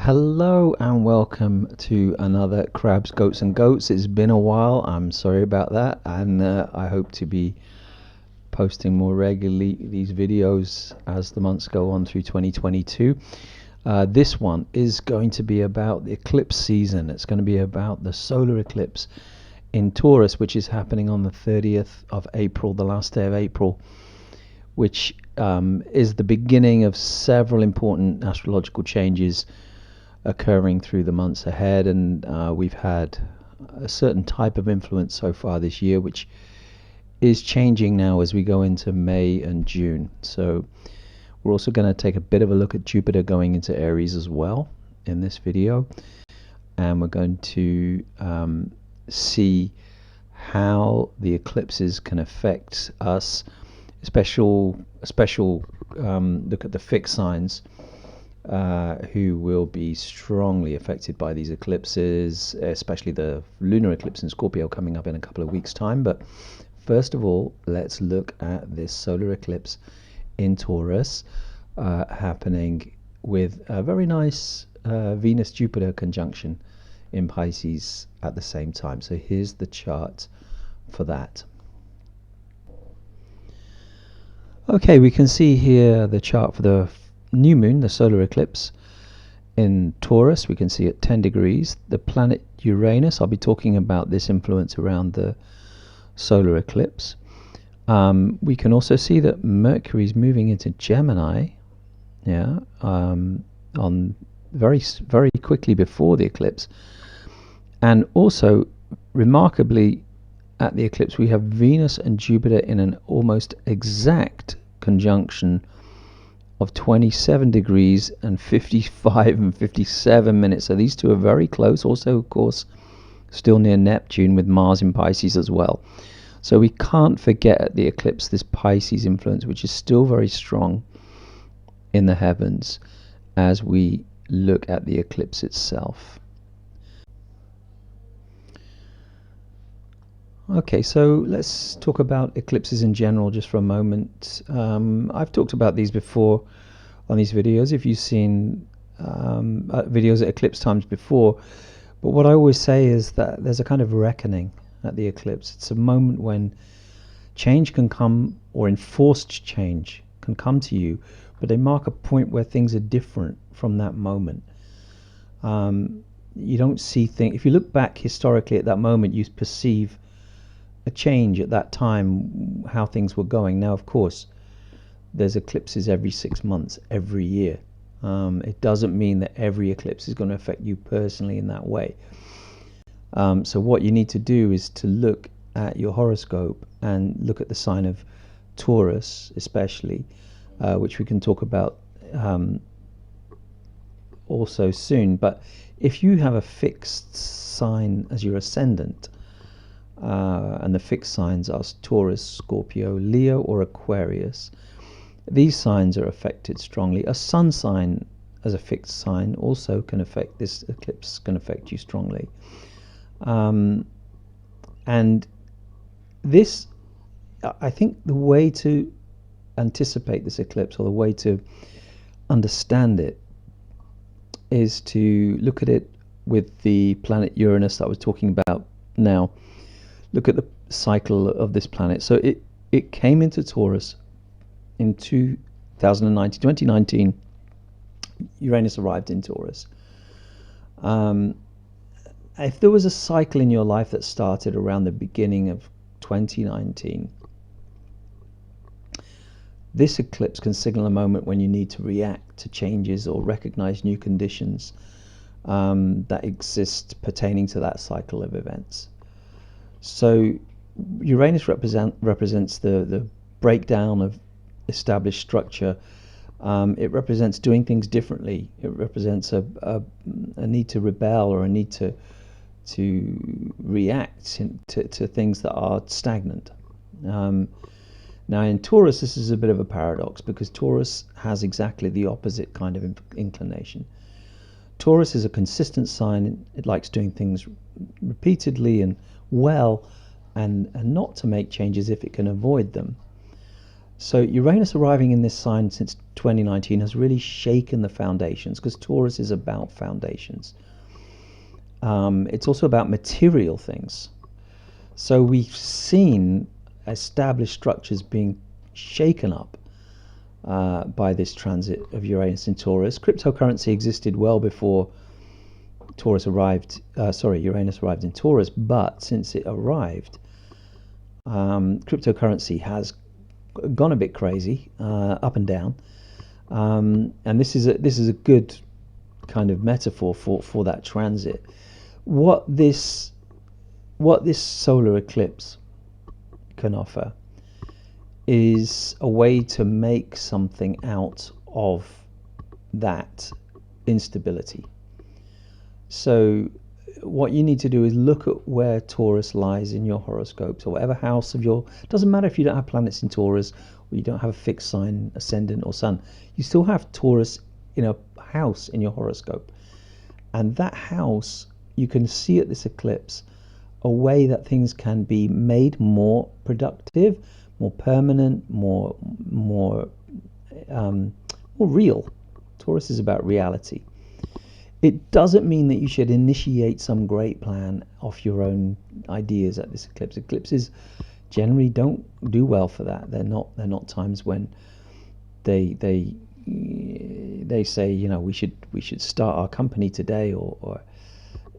Hello and welcome to another Crabs, Goats and Goats. It's been a while, I'm sorry about that, and I hope to be posting more regularly these videos as the months go on through 2022. This one is going to be about the eclipse season. It's going to be about the solar eclipse in Taurus, which is happening on the 30th of April, the last day of April, which is the beginning of several important astrological changes occurring through the months ahead. And we've had a certain type of influence so far this year, which is changing now as we go into May and June. So we're also going to take a bit of a look at Jupiter going into Aries as well in this video, and we're going to see how the eclipses can affect us. A special look at the fixed signs who will be strongly affected by these eclipses, especially the lunar eclipse in Scorpio coming up in a couple of weeks' time. But first of all, let's look at this solar eclipse in Taurus happening with a very nice Venus-Jupiter conjunction in Pisces at the same time. So here's the chart for that. Okay, we can see here the chart for the new moon, the solar eclipse in Taurus. We can see at 10 degrees the planet Uranus. I'll be talking about this influence around the solar eclipse. We can also see that Mercury is moving into Gemini, on very quickly before the eclipse. And also, remarkably, at the eclipse we have Venus and Jupiter in an almost exact conjunction of 27 degrees and 55 and 57 minutes. So these two are very close. Also, of course, still near Neptune with Mars in Pisces as well. So we can't forget at the eclipse this Pisces influence, which is still very strong in the heavens as we look at the eclipse itself. Okay, so let's talk about eclipses in general just for a moment. I've talked about these before on these videos, if you've seen videos at eclipse times before. But what I always say is that there's a kind of reckoning at the eclipse. It's a moment when change can come, or enforced change can come to you, but they mark a point where things are different from that moment. You don't see things, if you look back historically at that moment, you perceive a change at that time, how things were going. Now, of course, there's eclipses every 6 months, every year. It doesn't mean that every eclipse is going to affect you personally in that way. So what you need to do is to look at your horoscope and look at the sign of Taurus, especially, which we can talk about also soon. But if you have a fixed sign as your ascendant, and the fixed signs are Taurus, Scorpio, Leo, or Aquarius, these signs are affected strongly. A sun sign as a fixed sign also can affect, this eclipse can affect you strongly. And this, I think the way to anticipate this eclipse, or the way to understand it, is to look at it with the planet Uranus that I was talking about now. Look at the cycle of this planet. So it came into Taurus in 2019. Uranus arrived in Taurus. If there was a cycle in your life that started around the beginning of 2019, this eclipse can signal a moment when you need to react to changes or recognize new conditions that exist pertaining to that cycle of events. So Uranus represents the breakdown of established structure. It represents doing things differently. It represents a need to rebel, or a need to react to things that are stagnant. Now in Taurus, this is a bit of a paradox, because Taurus has exactly the opposite kind of inclination. Taurus is a consistent sign. It likes doing things repeatedly and well, and not to make changes if it can avoid them. So Uranus arriving in this sign since 2019 has really shaken the foundations, because Taurus is about foundations. It's also about material things. So we've seen established structures being shaken up by this transit of Uranus in Taurus. Cryptocurrency existed well before Uranus arrived in Taurus, but since it arrived, cryptocurrency has gone a bit crazy, up and down, and this is a good kind of metaphor for that transit. What this solar eclipse can offer is a way to make something out of that instability. So what you need to do is look at where Taurus lies in your horoscope. So whatever house of your, doesn't matter if you don't have planets in Taurus or you don't have a fixed sign, ascendant or sun, you still have Taurus in a house in your horoscope. And that house, you can see at this eclipse a way that things can be made more productive, more permanent, more real. Taurus is about reality. It doesn't mean that you should initiate some great plan off your own ideas at this eclipse. Eclipses generally don't do well for that. They're not times when they say, you know, we should start our company today, or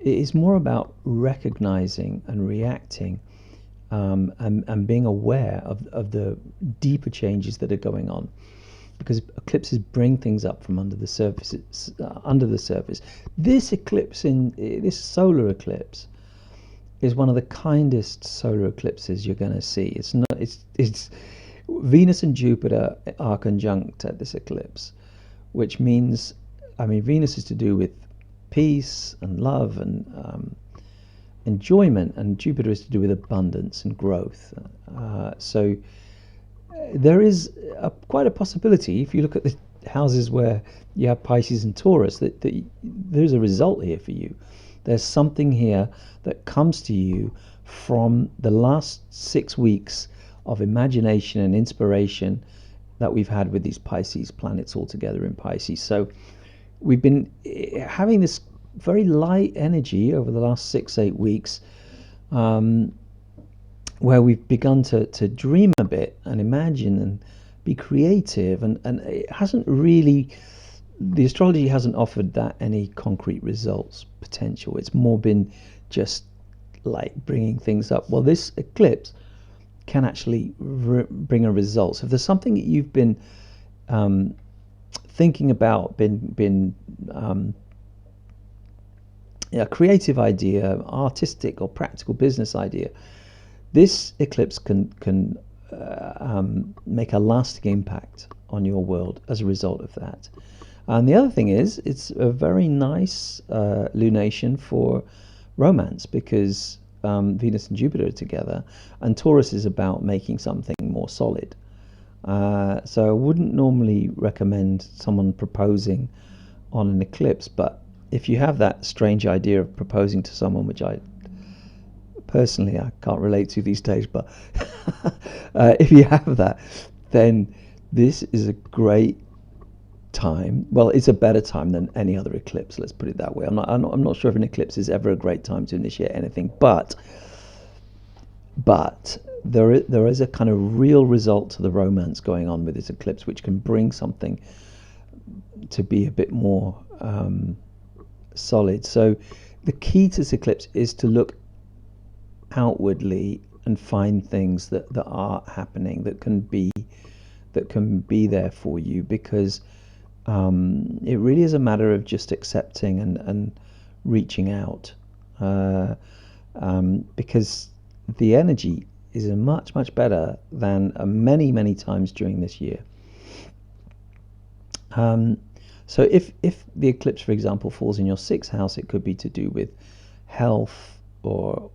it is more about recognizing and reacting, and being aware of the deeper changes that are going on, because eclipses bring things up from under the surface. This solar eclipse is one of the kindest solar eclipses you're going to see. It's Venus and Jupiter are conjunct at this eclipse, which means, I mean, Venus is to do with peace and love and enjoyment, and Jupiter is to do with abundance and growth. So there is quite a possibility, if you look at the houses where you have Pisces and Taurus, that there's a result here for you. There's something here that comes to you from the last 6 weeks of imagination and inspiration that we've had with these Pisces planets all together in Pisces. So we've been having this very light energy over the last 6-8 weeks, where we've begun to dream a bit and imagine and be creative, and it hasn't really, the astrology hasn't offered that any concrete results potential. It's more been just like bringing things up. Well, this eclipse can actually bring a result. So if there's something that you've been thinking about, a creative idea, artistic or practical business idea, this eclipse can make a lasting impact on your world as a result of that. And the other thing is, it's a very nice lunation for romance, because Venus and Jupiter are together, and Taurus is about making something more solid. So I wouldn't normally recommend someone proposing on an eclipse, but if you have that strange idea of proposing to someone, which I can't relate to these days, but if you have that, then this is a great time. Well, it's a better time than any other eclipse, let's put it that way. I'm not sure if an eclipse is ever a great time to initiate anything, but there is a kind of real result to the romance going on with this eclipse, which can bring something to be a bit more solid. So the key to this eclipse is to look outwardly and find things that are happening, that can be there for you, because it really is a matter of just accepting and reaching out, because the energy is much better than many times during this year. So if the eclipse, for example, falls in your 6th house, it could be to do with health or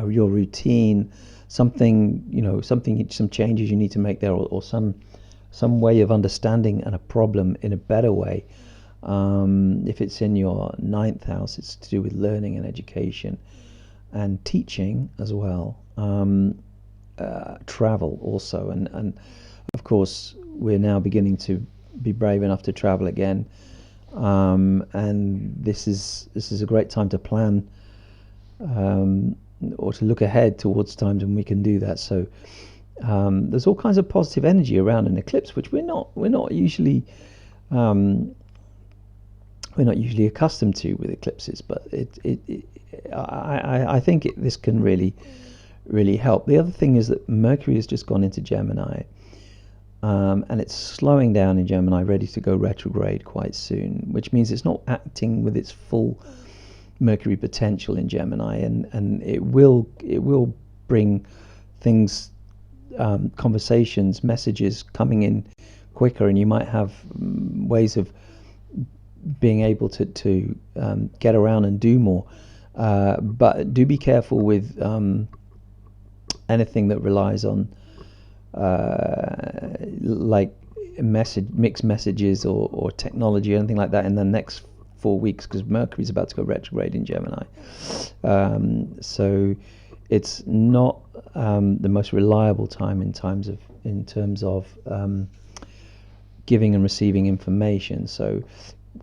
your routine, some changes you need to make there, or some way of understanding a problem in a better way. If it's in your 9th house, it's to do with learning and education and teaching as well, travel also, and Of course, we're now beginning to be brave enough to travel again, and this is a great time to plan, or to look ahead towards times when we can do that. So there's all kinds of positive energy around an eclipse, which we're not usually accustomed to with eclipses. But I think this can really help. The other thing is that Mercury has just gone into Gemini, and it's slowing down in Gemini, ready to go retrograde quite soon, which means it's not acting with its full Mercury potential in Gemini, and it will bring things, conversations, messages coming in quicker, and you might have ways of being able to get around and do more. But do be careful with anything that relies on like mixed messages or technology or anything like that in the next 4 weeks, because Mercury's about to go retrograde in Gemini. So it's not the most reliable time in terms of giving and receiving information. So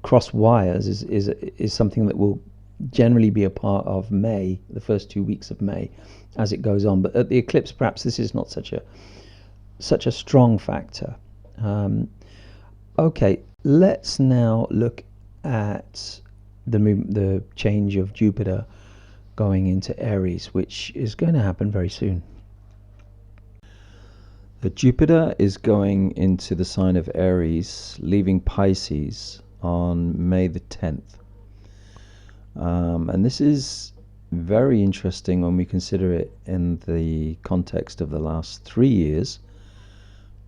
cross wires is something that will generally be a part of May, the first 2 weeks of May, as it goes on. But at the eclipse, perhaps this is not such a strong factor. Okay, let's now look at the change of Jupiter going into Aries, which is going to happen very soon. The Jupiter is going into the sign of Aries, leaving Pisces on May the 10th. And this is very interesting when we consider it in the context of the last 3 years,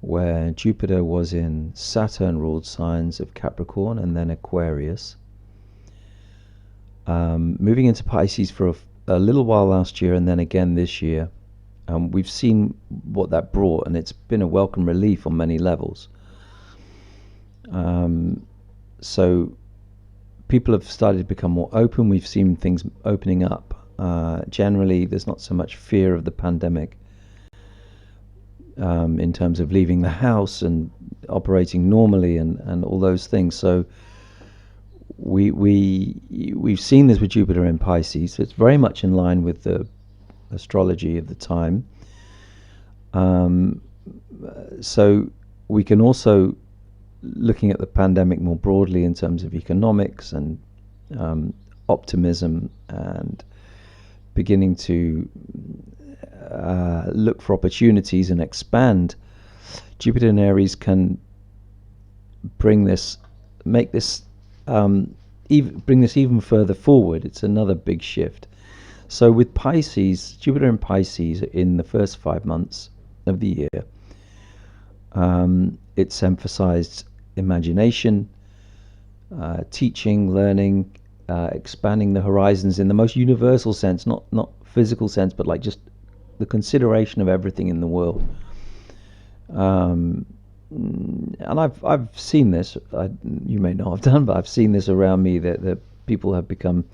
where Jupiter was in Saturn-ruled signs of Capricorn and then Aquarius, moving into Pisces for a little while last year and then again this year. We've seen what that brought, and it's been a welcome relief on many levels. So people have started to become more open. We've seen things opening up. Generally, there's not so much fear of the pandemic in terms of leaving the house and operating normally and all those things. So we've seen this with Jupiter in Pisces. So it's very much in line with the astrology of the time. So we can also, looking at the pandemic more broadly in terms of economics and optimism and beginning to look for opportunities and expand, Jupiter in Aries can bring this even further forward. It's another big shift. So with Pisces, Jupiter in Pisces in the first 5 months of the year, it's emphasized imagination, teaching, learning, expanding the horizons in the most universal sense, not physical sense, but like just the consideration of everything in the world. And I've seen this. You may not have done, but I've seen this around me, that people have become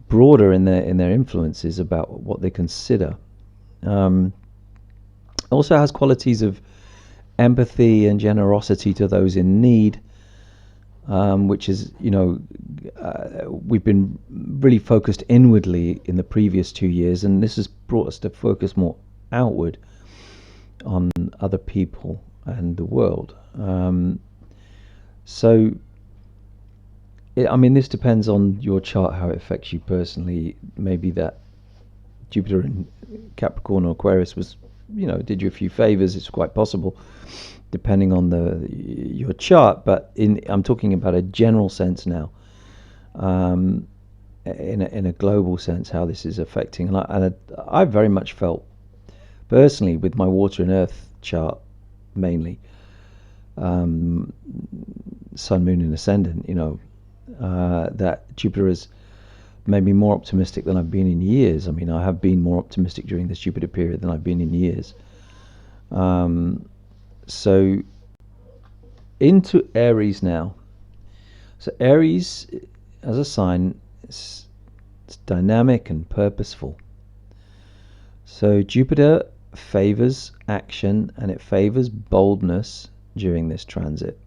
broader in their influences about what they consider. Also has qualities of empathy and generosity to those in need, which is, we've been really focused inwardly in the previous 2 years, and this has brought us to focus more outward on other people and the world. This depends on your chart, how it affects you personally. Maybe that Jupiter in Capricorn or Aquarius was, did you a few favors. It's quite possible, depending on your chart. But I'm talking about a general sense now, in a global sense, how this is affecting. And I very much felt personally with my water and earth chart, mainly Sun, Moon, and Ascendant, that Jupiter has made me more optimistic than I've been in years. I have been more optimistic during this Jupiter period than I've been in years. So into Aries now. So Aries, as a sign, it's dynamic and purposeful. So Jupiter favors action and it favors boldness during this transit.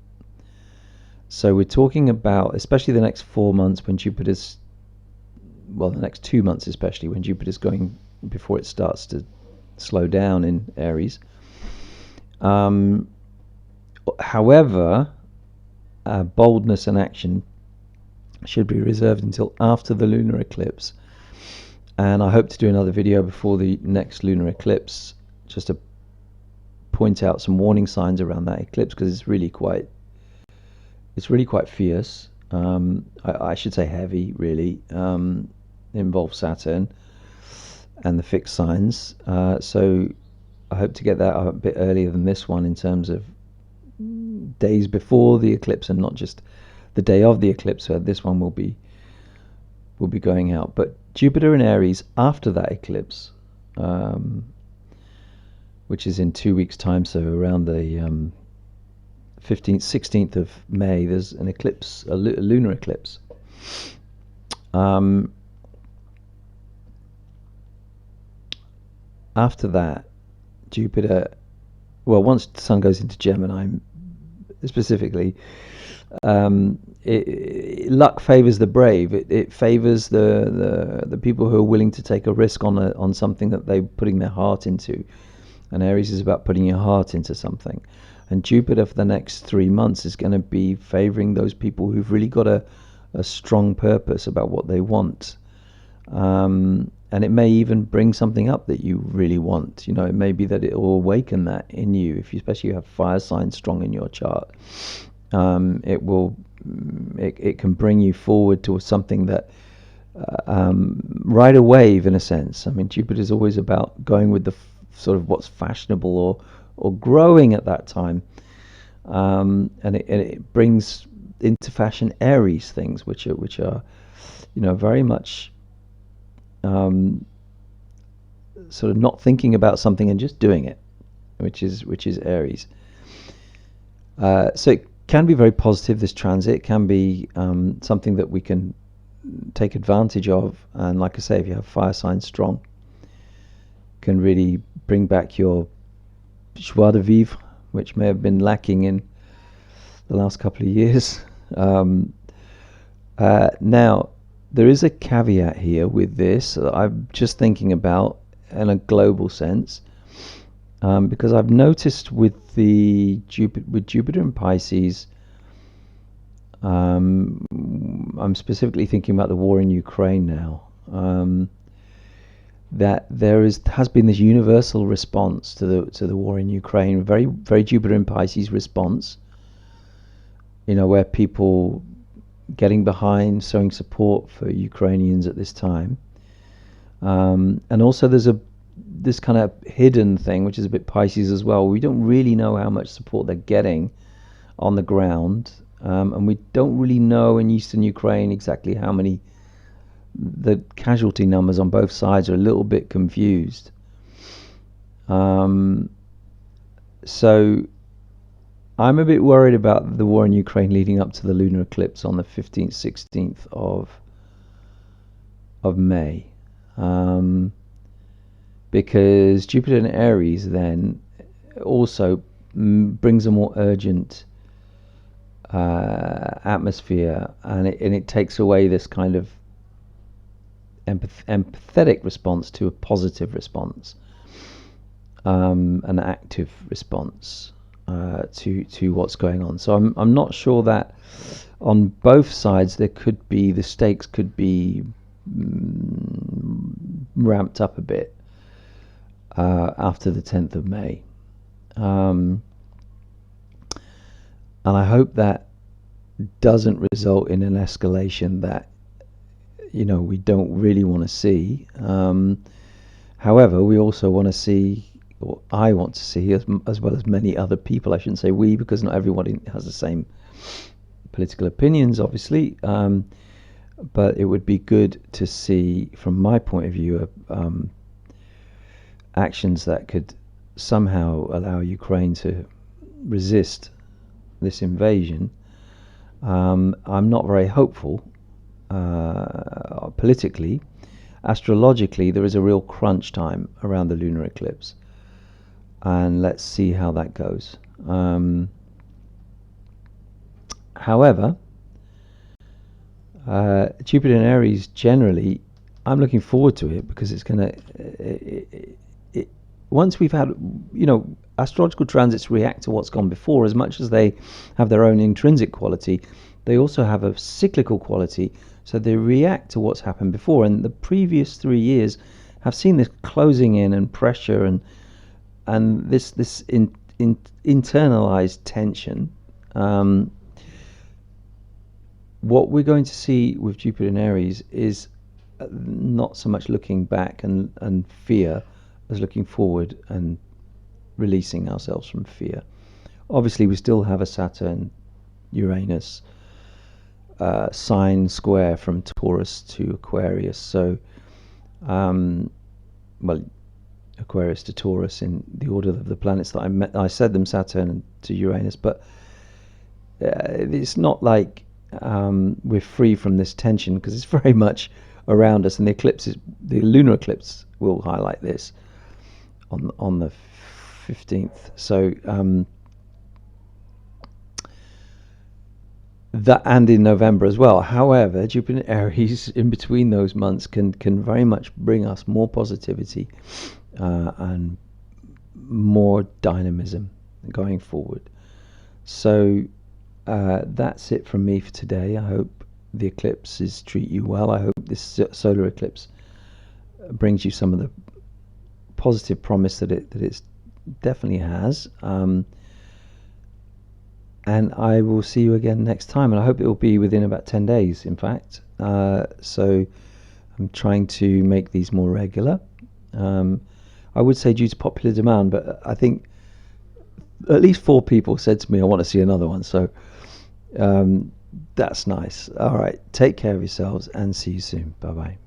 So we're talking about, especially the next 4 months when Jupiter's, well, the next 2 months especially when Jupiter's going, before it starts to slow down in Aries. However, boldness and action should be reserved until after the lunar eclipse. And I hope to do another video before the next lunar eclipse, just to point out some warning signs around that eclipse, because it's really quite fierce. I should say heavy, really. Involves Saturn and the fixed signs. So I hope to get that a bit earlier than this one, in terms of days before the eclipse and not just the day of the eclipse. So this one will be going out. But Jupiter in Aries after that eclipse, which is in 2 weeks' time, so around the 15th, 16th of May, there's an eclipse, a lunar eclipse. After that, Jupiter, well, once the Sun goes into Gemini, specifically, luck favors the brave. It favors the people who are willing to take a risk on something that they're putting their heart into. And Aries is about putting your heart into something. And Jupiter for the next 3 months is going to be favoring those people who've really got a strong purpose about what they want. And it may even bring something up that you really want. It may be that it will awaken that in you, especially if you have fire signs strong in your chart. It can bring you forward to something that ride a wave, in a sense. I mean, Jupiter is always about going with the sort of what's fashionable or growing at that time, and it brings into fashion Aries things, which are very much sort of not thinking about something and just doing it, which is Aries. So it can be very positive, this transit. It can be something that we can take advantage of, and like I say, if you have fire signs strong, can really bring back your joie de vivre, which may have been lacking in the last couple of years. Now, there is a caveat here with this that I'm just thinking about in a global sense, because I've noticed with Jupiter in Pisces, I'm specifically thinking about the war in Ukraine now, that there has been this universal response to the war in Ukraine, very very Jupiter in Pisces response, where people getting behind, showing support for Ukrainians at this time. And also there's this kind of hidden thing, which is a bit Pisces as well. We don't really know how much support they're getting on the ground, and we don't really know in eastern Ukraine exactly how many. The casualty numbers on both sides are a little bit confused. So I'm a bit worried about the war in Ukraine leading up to the lunar eclipse on the 15th, 16th of May. Because Jupiter in Aries then also brings a more urgent atmosphere, and it takes away this kind of empathetic response to a positive response, an active response to what's going on. So I'm not sure that on both sides the stakes could be ramped up a bit after the 10th of May. And I hope that doesn't result in an escalation that we don't really want to see. However, we also want to see, or I want to see, as well as many other people, I shouldn't say we, because not everybody has the same political opinions, obviously, but it would be good to see, from my point of view, actions that could somehow allow Ukraine to resist this invasion. I'm not very hopeful. Politically, astrologically, there is a real crunch time around the lunar eclipse. and let's see how that goes. However, Jupiter in Aries, generally, I'm looking forward to it, because it's going to, once we've had, astrological transits react to what's gone before. As much as they have their own intrinsic quality, they also have a cyclical quality, so they react to what's happened before. And the previous 3 years have seen this closing in and pressure and this internalized tension. What we're going to see with Jupiter in Aries is not so much looking back and fear, as looking forward and releasing ourselves from fear. Obviously, we still have a Saturn Uranus sign square from Taurus to Aquarius. So, Aquarius to Taurus in the order of the planets that I said them, Saturn to Uranus, but it's not like we're free from this tension, because it's very much around us, and the lunar eclipse will highlight this on the 15th. So that, and in November as well. However, Jupiter in Aries in between those months can very much bring us more positivity and more dynamism going forward. So that's it from me for today. I hope the eclipses treat you well. I hope this solar eclipse brings you some of the positive promise that it definitely has. And I will see you again next time, and I hope it will be within about 10 days, in fact. So I'm trying to make these more regular. I would say due to popular demand, but I think at least 4 people said to me, I want to see another one. So that's nice. All right, take care of yourselves and see you soon. Bye bye.